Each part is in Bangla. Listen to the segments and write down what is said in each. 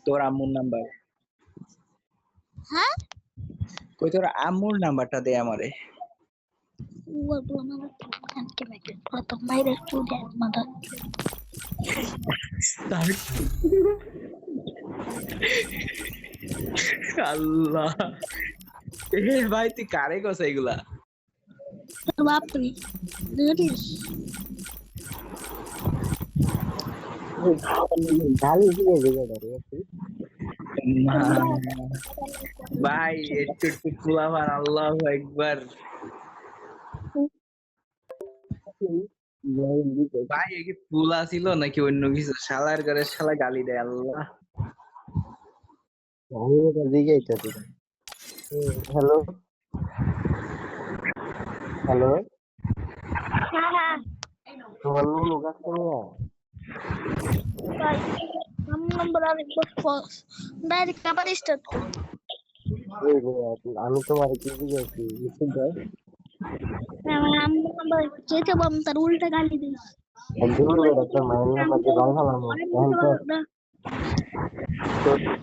তোর আম্মুর নাম্বার হ্যাঁ কই তোর আম্মুর নাম্বারটা দে আমারে আল্লাহ এ ভাই তুই কারে কস এগুলা বাপরে দেখিস গালি দিয়ে দিবে ভাই একটু একটু ফুলাবার আল্লাহু আকবার ভাই কি ফুলা ছিল নাকি অন্য কিছু শালার করে শালা গালি দেয় আল্লাহ হ্যালো হ্যালো তোমার লোক আসছে আমি তোমার কি বুঝেছি তার উল্টা গালি দিস মায়ের নাম্বার দিয়ে ভালো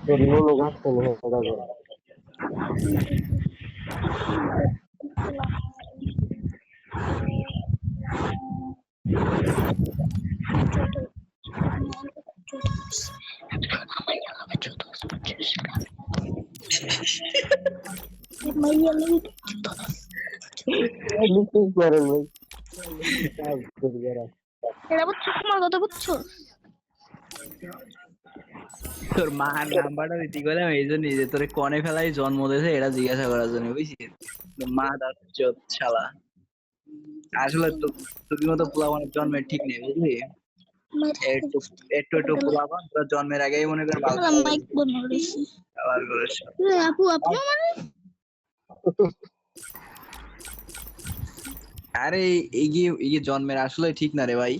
তোর লোক আসছে তোর মার নাম্বারটা দিতে গেলাম এই জন্য যে তোর কনে ফেলাই জন্ম দিয়েছে এটা জিজ্ঞাসা করার জন্য বুঝছিস মা দাচ্চত শালা আসলে তোর মতো পোলাপানের জন্মের ঠিক নেই বুঝলি একটু একটু একটু পোলাপান তোর জন্মের আগেই মনে কর ভালো আপু আপনি আরে এই জন্মের আসলে ঠিক না রে ভাই